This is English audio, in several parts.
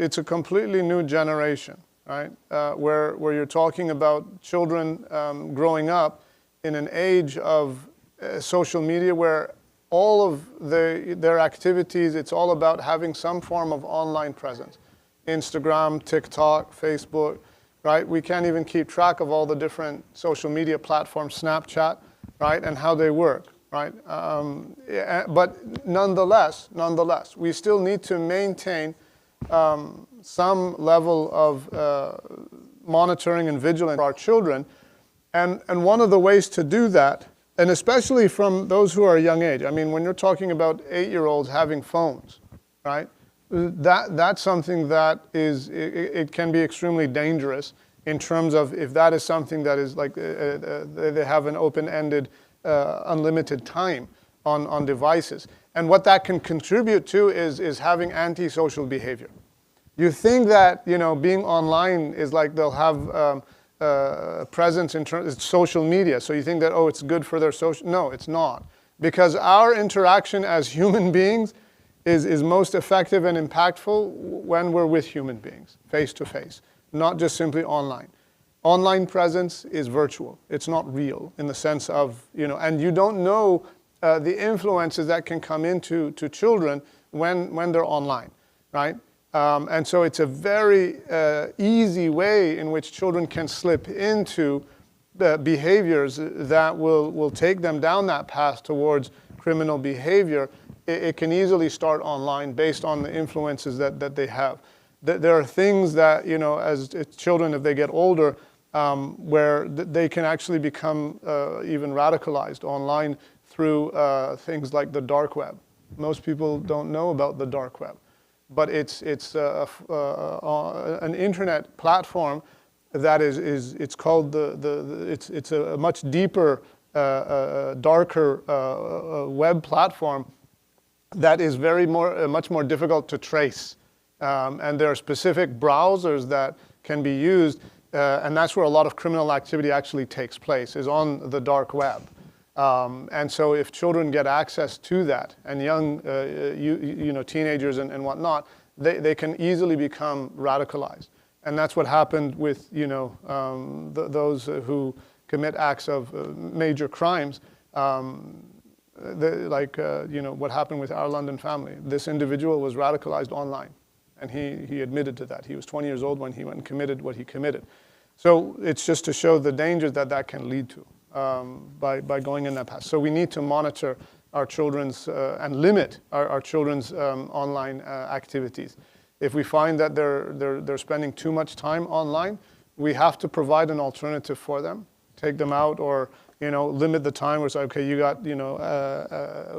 it's a completely new generation, right? Where you're talking about children growing up in an age of social media where all of their activities, it's all about having some form of online presence. Instagram, TikTok, Facebook, right? We can't even keep track of all the different social media platforms, Snapchat, right? And how they work, right? But nonetheless, we still need to maintain some level of monitoring and vigilance for our children. And one of the ways to do that, and especially from those who are a young age, I mean, when you're talking about 8-year-olds having phones, right? That's something that it can be extremely dangerous in terms of if that is something that is like they have an open-ended, unlimited time on devices. And what that can contribute to is having antisocial behavior. You think that, you know, being online is like they'll have presence in terms of social media. So you think that, oh, it's good for their social. No, it's not. Because our interaction as human beings is most effective and impactful when we're with human beings, face to face, not just simply online. Online presence is virtual. It's not real in the sense of, you know, and you don't know the influences that can come into children when they're online, right? And so it's a very easy way in which children can slip into the behaviors that will take them down that path towards criminal behavior. It can easily start online based on the influences that they have. There are things that, you know, as children, if they get older, where they can actually become even radicalized online through things like the dark web. Most people don't know about the dark web. But it's an internet platform that it's called it's a much deeper, darker web platform that is much more difficult to trace. And there are specific browsers that can be used, and that's where a lot of criminal activity actually takes place, is on the dark web. And so if children get access to that, and young you know, teenagers and whatnot, they can easily become radicalized. And that's what happened with, you know, those who commit acts of major crimes, like you know, what happened with our London family. This individual was radicalized online, and he admitted to that. He was 20 years old when he went and committed what he committed. So it's just to show the dangers that can lead to. By going in that path. So we need to monitor our children's and limit our children's online activities. If we find that they're spending too much time online, we have to provide an alternative for them. Take them out, or, you know, limit the time where it's like, okay, you got, you know,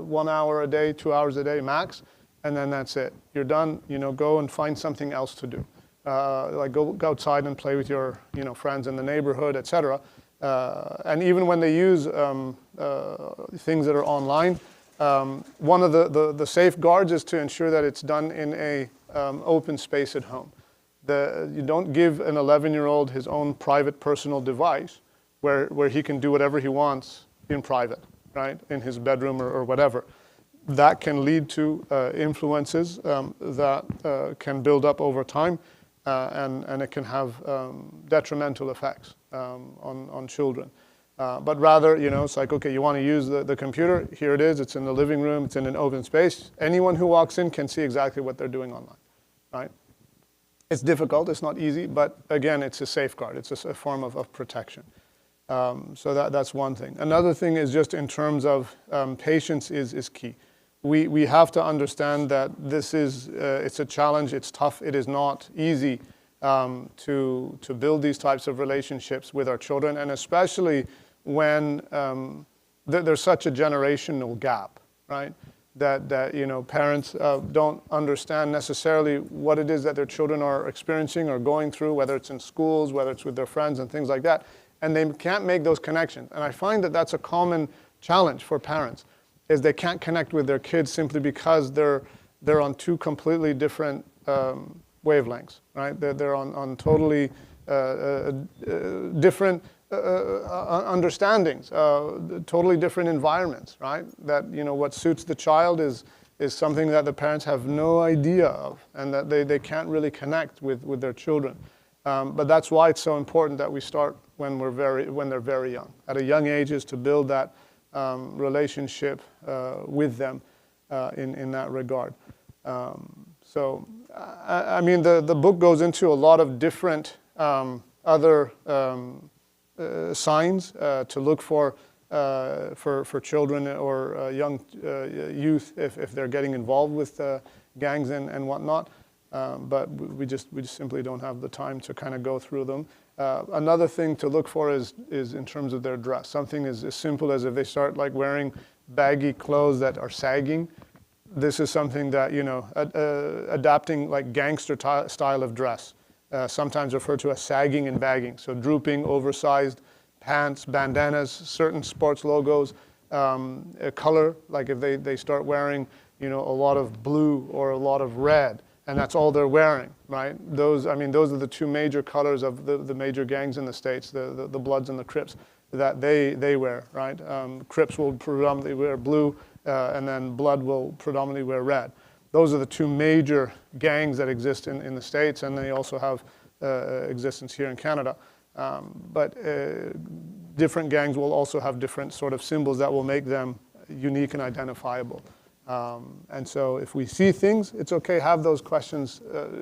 1 hour a day, 2 hours a day max, and then that's it. You're done. You know, go and find something else to do. Like go outside and play with your, you know, friends in the neighborhood, etc. And even when they use things that are online, one of the safeguards is to ensure that it's done in a open space at home. You don't give an 11-year-old his own private personal device where he can do whatever he wants in private, right, in his bedroom or whatever. That can lead to influences that can build up over time, and it can have detrimental effects on children. But rather, you know, it's like, okay, you want to use the computer, here it is, it's in the living room, it's in an open space. Anyone who walks in can see exactly what they're doing online, right? It's difficult, it's not easy, but again, it's a safeguard, it's a form of protection. So that's one thing. Another thing is just in terms of patience is key. We have to understand that this is, it's a challenge, it's tough, it is not easy to build these types of relationships with our children, and especially when there's such a generational gap, right? That you know, parents don't understand necessarily what it is that their children are experiencing or going through, whether it's in schools, whether it's with their friends and things like that, and they can't make those connections. And I find that that's a common challenge for parents, is they can't connect with their kids simply because they're on two completely different wavelengths, right? They're on totally different understandings, totally different environments, right? That, you know, what suits the child is is something that the parents have no idea of, and that they can't really connect with their children. But that's why it's so important that we start when they're very young. At a young age is to build that relationship with them in that regard. So, I mean, the book goes into a lot of different other signs to look for children or young youth if they're getting involved with gangs and whatnot. But we just simply don't have the time to kind of go through them. Another thing to look for is in terms of their dress. Something as simple as if they start like wearing baggy clothes that are sagging. This is something that, you know, adapting like gangster style of dress, sometimes referred to as sagging and bagging. So drooping, oversized pants, bandanas, certain sports logos, color, like if they start wearing, you know, a lot of blue or a lot of red, and that's all they're wearing, right? Those are the two major colors of the major gangs in the States, the Bloods and the Crips, that they wear, right? Crips will predominantly wear blue, and then Blood will predominantly wear red. Those are the two major gangs that exist in the States, and they also have existence here in Canada. But different gangs will also have different sort of symbols that will make them unique and identifiable. And so if we see things, it's okay, have those questions,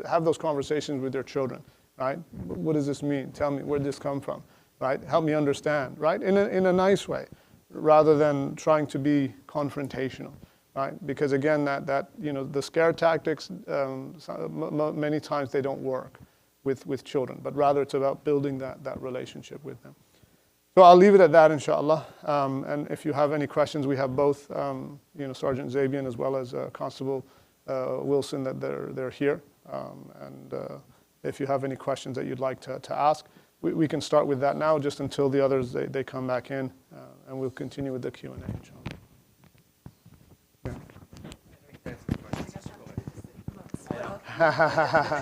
have those conversations with your children, right? What does this mean? Tell me, where'd this come from, right? Help me understand, right? In a nice way, rather than trying to be confrontational, right? Because again, that you know, the scare tactics, many times they don't work with children, but rather it's about building that relationship with them. So I'll leave it at that, inshallah. And if you have any questions, we have both, you know, Sergeant Zabian as well as Constable Wilson, that they're here. And if you have any questions that you'd like to ask, we can start with that now, just until the others they come back in, and we'll continue with the Q&A, inshallah. Yeah.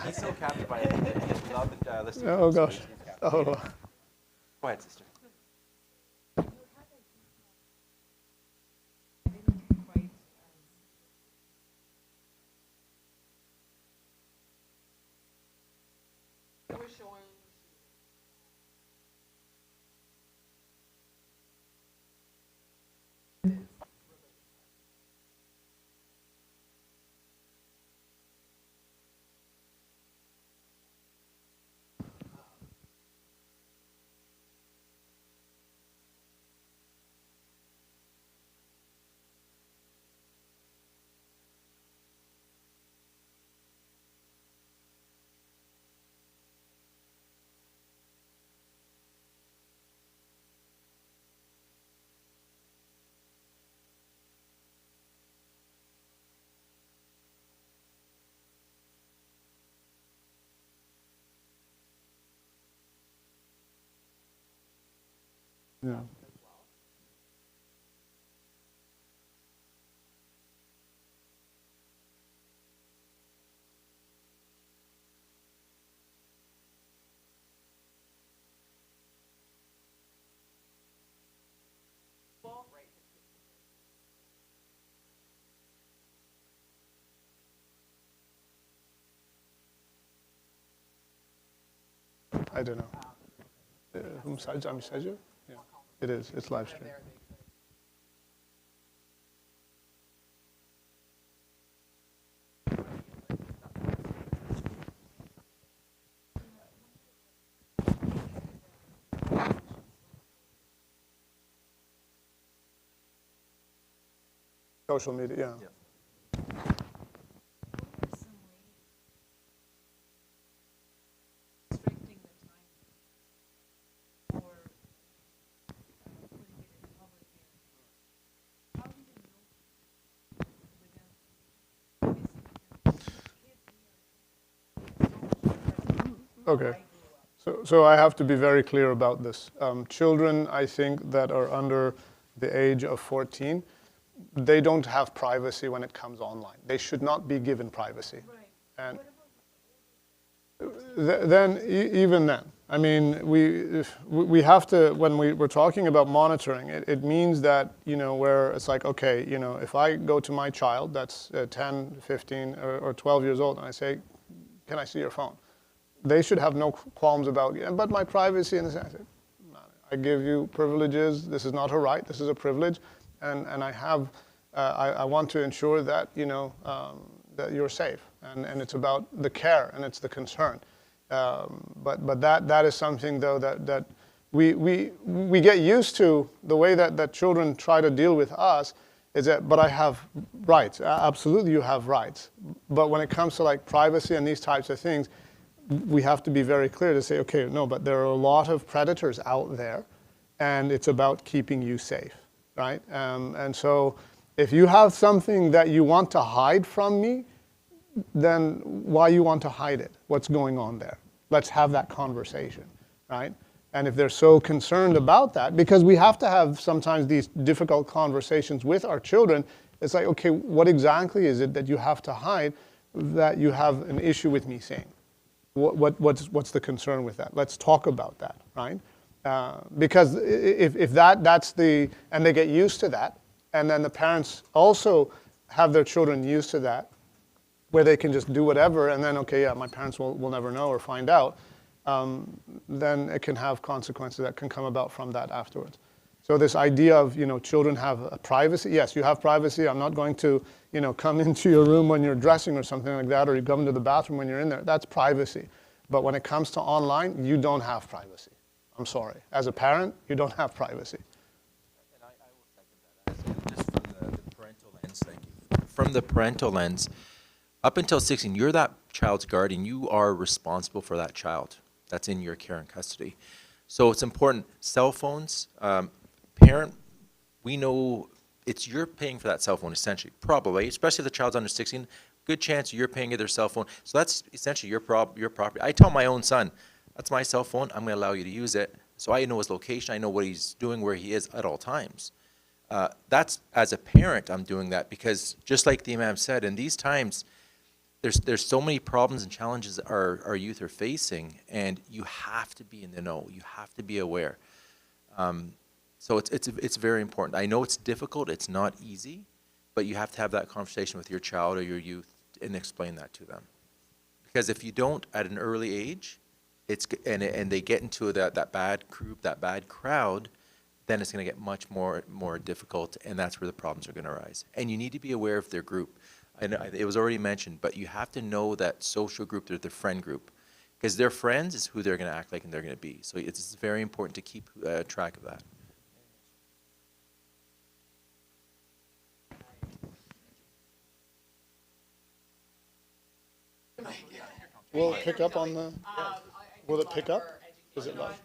He's so captured by it. He loved listening. Oh gosh. Oh. Go ahead, sister. Yeah. I don't know. Yeah, it is. It's live stream. Social media, yeah. Okay, so I have to be very clear about this. Children, I think, that are under the age of 14, they don't have privacy when it comes online. They should not be given privacy. Right. And then, even then, I mean, we have to, when we're talking about monitoring, it means that, where it's like, okay, if I go to my child that's 10, 15, or 12 years old and I say, can I see your phone? They should have no qualms about, but my privacy, and I say, I give you privileges. This is not a right. This is a privilege, and I want to ensure that that you're safe, and it's about the care and it's the concern. But that is something though that we get used to. The way that children try to deal with us is that, but I have rights. Absolutely, you have rights. But when it comes to like privacy and these types of things, we have to be very clear to say, okay, no, but there are a lot of predators out there, and it's about keeping you safe, right? And so if you have something that you want to hide from me, then why you want to hide it? What's going on there? Let's have that conversation, right? And if they're so concerned about that, because we have to have sometimes these difficult conversations with our children, it's like, okay, what exactly is it that you have to hide that you have an issue with me saying? What's the concern with that? Let's talk about that, right? Because if that's the, and they get used to that, and then the parents also have their children used to that, where they can just do whatever, and then, okay, yeah, my parents will never know or find out, then it can have consequences that can come about from that afterwards. So this idea of, children have a privacy. Yes, you have privacy. I'm not going to, come into your room when you're dressing or something like that, or you come into the bathroom when you're in there. That's privacy. But when it comes to online, you don't have privacy. I'm sorry. As a parent, you don't have privacy. And I will second that. Just from the parental lens, thank you. From the parental lens, up until 16, you're that child's guardian. You are responsible for that child that's in your care and custody. So it's important. Cell phones, parent, we know you're paying for that cell phone essentially, probably, especially if the child's under 16, good chance you're paying their cell phone. So that's essentially your property. I tell my own son, that's my cell phone, I'm going to allow you to use it. So I know his location, I know what he's doing, where he is at all times. That's, as a parent, I'm doing that because just like the Imam said, in these times, there's so many problems and challenges that our youth are facing, and you have to be in the know. You have to be aware. So it's very important. I know it's difficult. It's not easy, but you have to have that conversation with your child or your youth and explain that to them. Because if you don't at an early age, and they get into that bad group, that bad crowd, then it's going to get much more difficult, and that's where the problems are going to arise. And you need to be aware of their group. And it was already mentioned, but you have to know that social group, their friend group, because their friends is who they're going to act like and they're going to be. So it's very important to keep track of that. Will it pick up on the? Will it pick up? Is it live?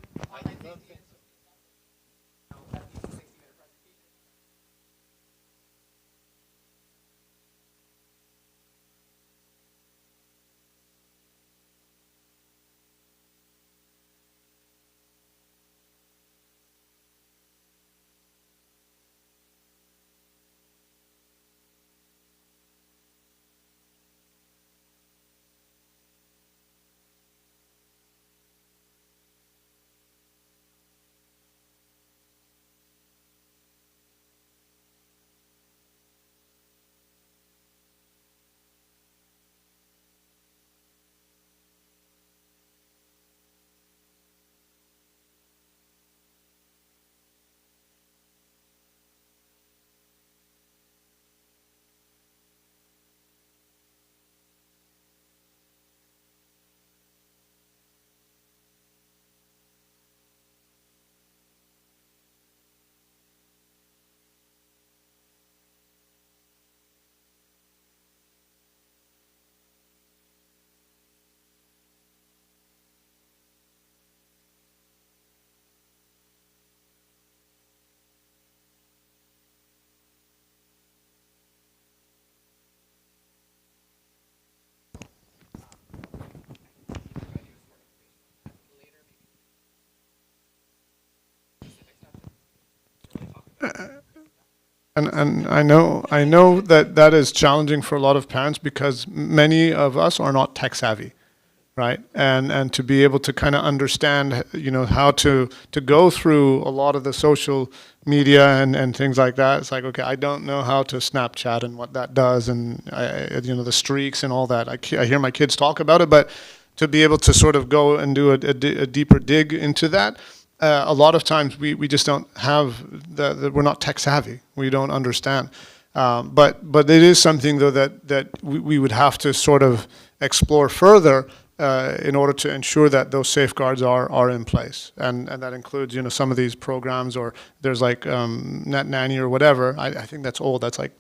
And I know that is challenging for a lot of parents because many of us are not tech savvy. right? And to be able to kind of understand, how to go through a lot of the social media and things like that. It's like, okay, I don't know how to Snapchat and what that does, and the streaks and all that. I hear my kids talk about it, but to be able to sort of go and do a deeper dig into that. A lot of times we just don't have we're not tech savvy. We don't understand. But it is something though that we would have to sort of explore further in order to ensure that those safeguards are in place, and that includes some of these programs, or there's like Net Nanny or whatever. I think that's old. That's like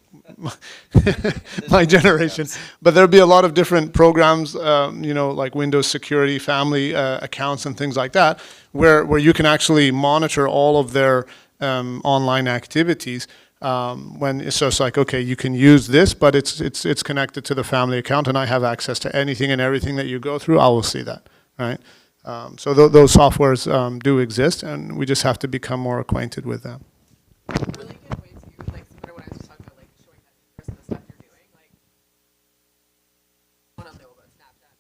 my generation. But there'll be a lot of different programs, like Windows Security, family accounts, and things like that, where you can actually monitor all of their online activities. So it's like, okay, you can use this, but it's connected to the family account, and I have access to anything and everything that you go through. I will see that, right? So those softwares do exist, and we just have to become more acquainted with them. Really good way to, like, similar to what I was just talking about, like showing that interest in the stuff you're doing. Like, I don't know about Snapchat.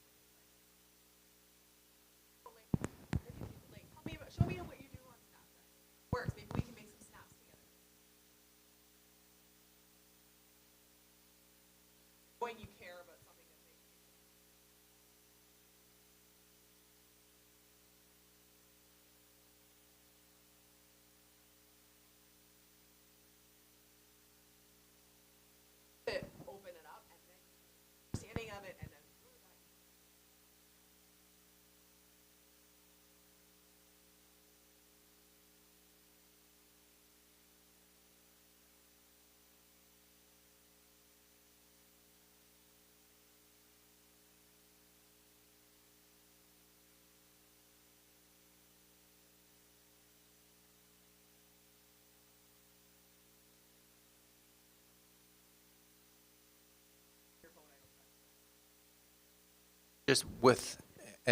Like, tell me about, show me what you do on Snapchat. Works. Maybe we can make some snaps together. When you care about something that makes you. Open it up and then understanding of it and then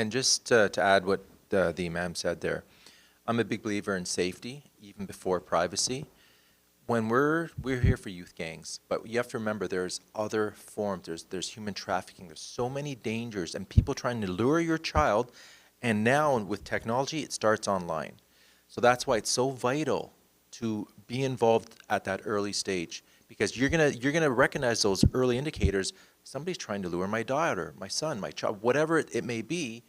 Just to add what the Imam said there, I'm a big believer in safety, even before privacy. When we're here for youth gangs, but you have to remember there's other forms. There's human trafficking. There's so many dangers and people trying to lure your child. And now with technology, it starts online. So that's why it's so vital to be involved at that early stage, because you're gonna recognize those early indicators. Somebody's trying to lure my daughter, my son, my child, whatever it may be,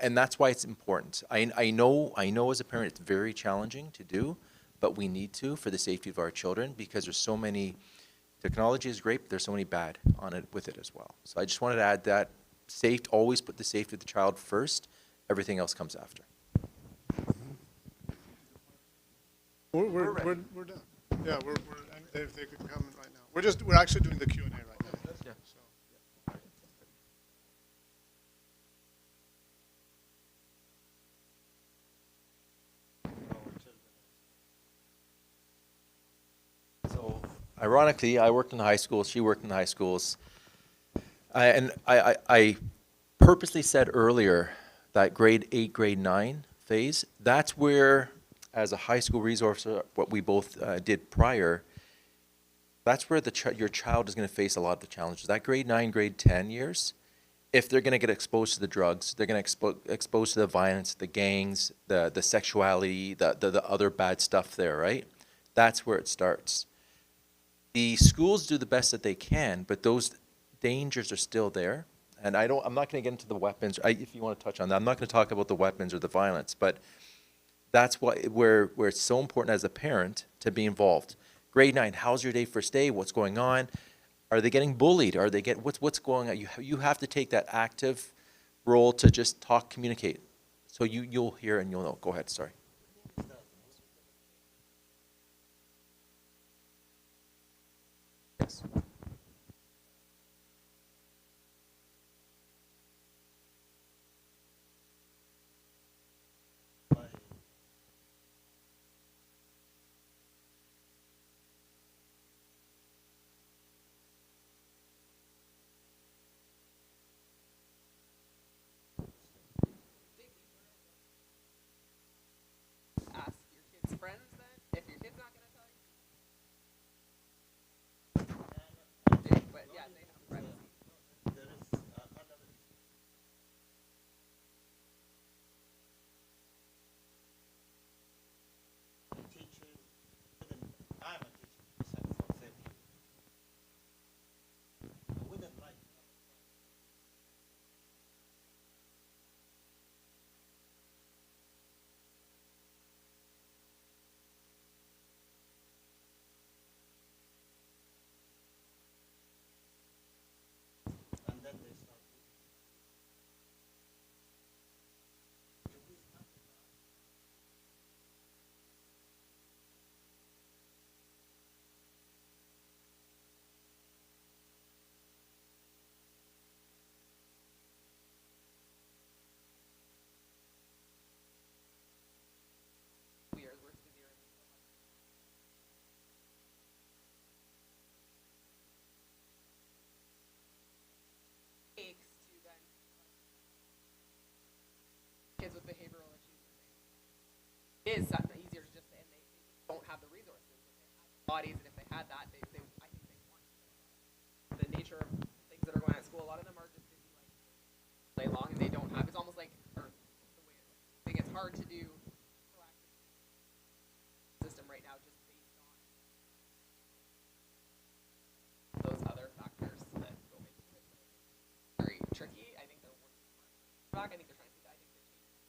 and that's why it's important. I know as a parent it's very challenging to do, but we need to for the safety of our children, because there's so many. Technology is great, but there's so many bad on it with it as well. So I just wanted to add that always put the safety of the child first. Everything else comes after. We're done. Yeah, and if they could come right now. We're actually doing the Q&A right now. Yeah. So ironically, I worked in high schools. She worked in high schools. I purposely said earlier that grade 8, grade 9 phase, that's where, as a high school resource, what we both did prior, that's where your child is going to face a lot of the challenges. That grade 9, grade 10 years, if they're going to get exposed to the drugs, they're going to exposed to the violence, the gangs, the sexuality, the other bad stuff there, right? That's where it starts. The schools do the best that they can, but those dangers are still there. And I'm not going to get into the weapons. If you want to touch on that, I'm not going to talk about the weapons or the violence, but that's where it's so important as a parent to be involved. Grade 9, how's your day first day? What's going on? Are they getting bullied? Are they what's going on? You have to take that active role to just talk, communicate. So you'll hear and you'll know. Go ahead. Sorry. Yes. ask your kids' friends then, if your kid's not going to tell you. kids with behavioral issues, it is something easier to just say, and they don't have the resources. If they had the bodies, and if they had that, they I think they want to. The nature of things that are going on at school, a lot of them are just busy like day long, and they don't have. It's almost like, or the way I think it's hard to do proactive system right now, just based on those other factors that go into it. Very tricky. I think they're working back. I think they're trying to do that. I think they're changing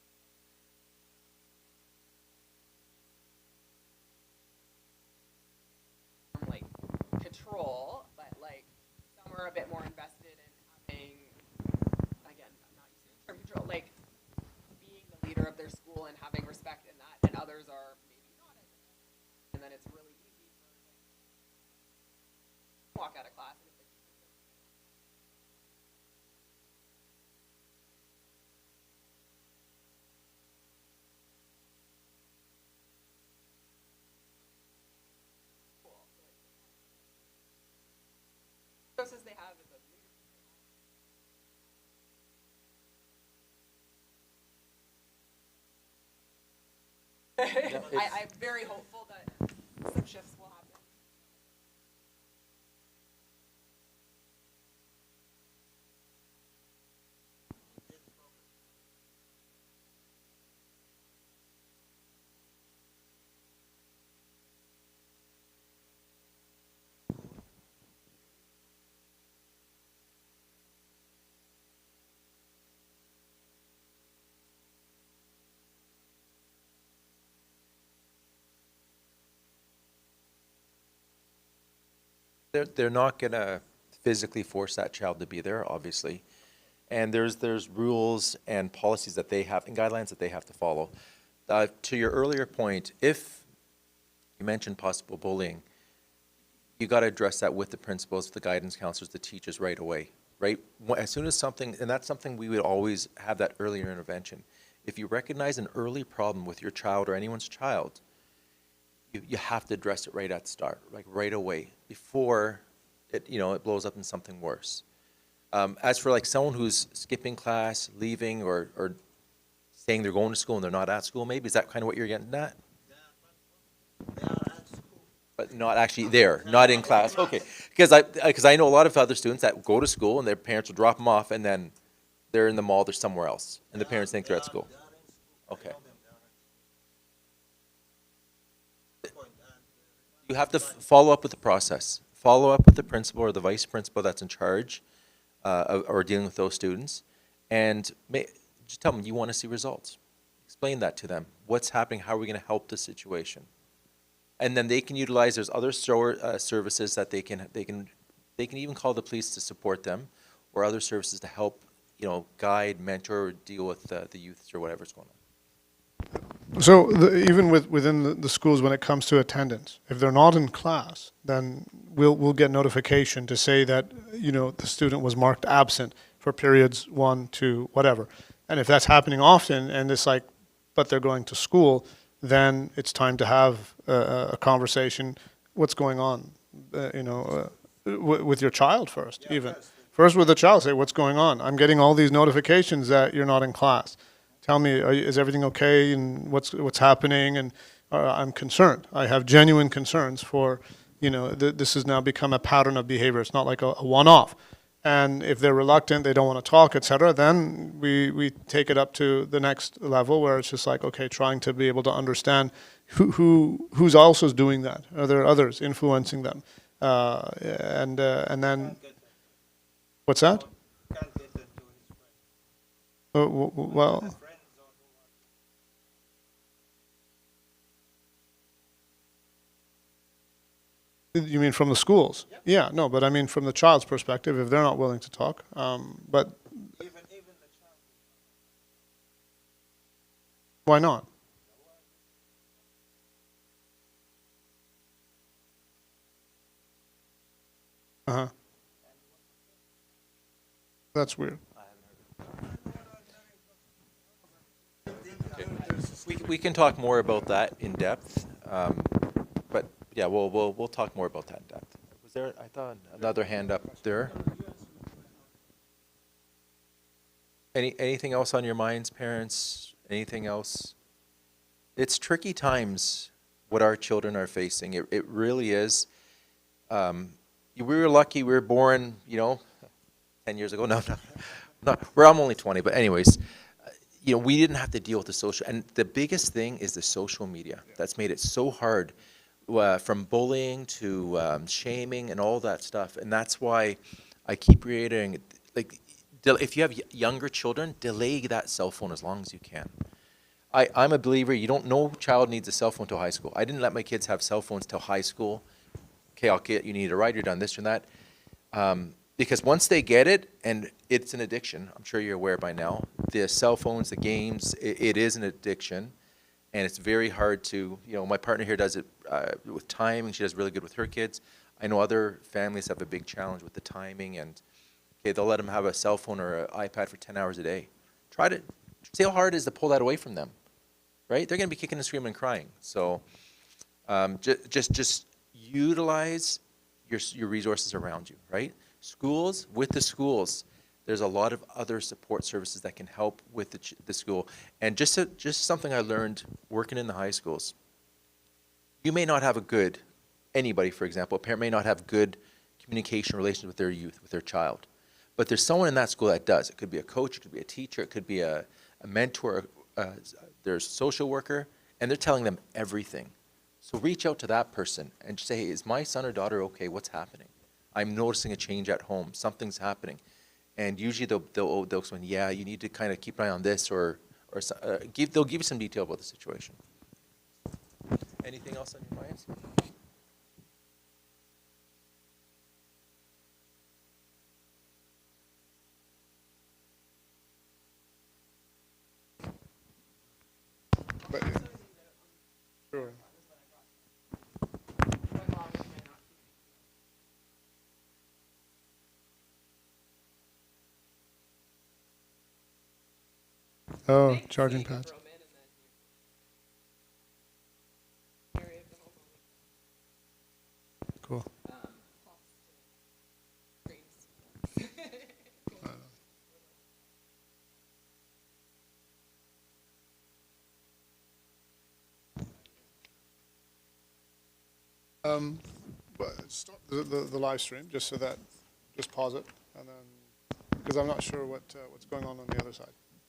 from like control, but like some are a bit more invested in having, again, I'm not using the term control, like being the leader of their school and having respect in that, and others are maybe not as invested. And then it's really easy for like, walk out of class and if the teacher says cool. So resources they have is a I'm very hopeful that some shifts will happen. They're not going to physically force that child to be there, obviously. And there's rules and policies that they have and guidelines that they have to follow. To your earlier point, if you mentioned possible bullying, you got to address that with the principals, the guidance counselors, the teachers right away, right? As soon as something, and that's something we would always have that earlier intervention. If you recognize an early problem with your child or anyone's child, you have to address it right at the start, like right away, before it it blows up in something worse. As for like someone who's skipping class, leaving, or saying they're going to school and they're not at school, maybe is that kind of what you're getting at? They are at school. But not actually there, not in class. Okay, because I know a lot of other students that go to school and their parents will drop them off and then they're in the mall, they're somewhere else, and the parents think they're at school. They are in school. Okay. I know them, they are in school. You have to follow up with the process. Follow up with the principal or the vice principal that's in charge or dealing with those students, and just tell them you want to see results. Explain that to them. What's happening? How are we going to help the situation? And then they can utilize. There's other services that they can even call the police to support them, or other services to help guide, mentor, or deal with the youths or whatever's going on. So even within the schools, when it comes to attendance, if they're not in class, then we'll get notification to say that the student was marked absent for periods 1, 2, whatever. And if that's happening often, and it's like, but they're going to school, then it's time to have a conversation. What's going on? With your child first, even first with the child. Say, what's going on? I'm getting all these notifications that you're not in class. Tell me, is everything okay, and what's happening? And I'm concerned. I have genuine concerns for, this has now become a pattern of behavior. It's not like a one-off. And if they're reluctant, they don't want to talk, et cetera, then we take it up to the next level where it's just like, okay, trying to be able to understand who's also doing that. Are there others influencing them? And then, what's that? Can't get them to his friend. Well. Friends or You mean from the schools? Yep. Yeah, no, but I mean from the child's perspective, if they're not willing to talk. But even the child. why not? Uh-huh. That's weird. We can talk more about that in depth, but yeah, we'll talk more about that in depth. Was there? I thought another hand up there. Anything else on your minds, parents? Anything else? It's tricky times what our children are facing. It really is. We were lucky. We were born, 10 years ago. No, no, no. I'm only 20, but anyways, we didn't have to deal with the social. And the biggest thing is the social media. That's made it so hard, from bullying to shaming and all that stuff. And that's why I keep reiterating, like, if you have younger children, delay that cell phone as long as you can. I'm a believer, no child needs a cell phone till high school. I didn't let my kids have cell phones till high school. Okay, you need a ride, you're done, this and that. Because once they get it, and it's an addiction, I'm sure you're aware by now, the cell phones, the games, it is an addiction. And it's very hard to, my partner here does it with timing. She does really good with her kids. I know other families have a big challenge with the timing, and they'll let them have a cell phone or an iPad for 10 hours a day. Try to see how hard it is to pull that away from them, right? They're going to be kicking and screaming and crying. So just utilize your resources around you, right? Schools, with the schools, there's a lot of other support services that can help with the school. And just something I learned working in the high schools. You may not have anybody, for example, a parent may not have good communication relations with their youth, with their child. But there's someone in that school that does. It could be a coach, it could be a teacher, it could be a mentor, there's a social worker, and they're telling them everything. So reach out to that person and say, hey, is my son or daughter okay? What's happening? I'm noticing a change at home. Something's happening. And usually they'll explain, yeah, you need to kind of keep an eye on this, or they'll give you some detail about the situation. Anything else on your minds? But, sure. Oh, charging pads. Cool. But stop the live stream just pause it, and then because I'm not sure what's going on the other side.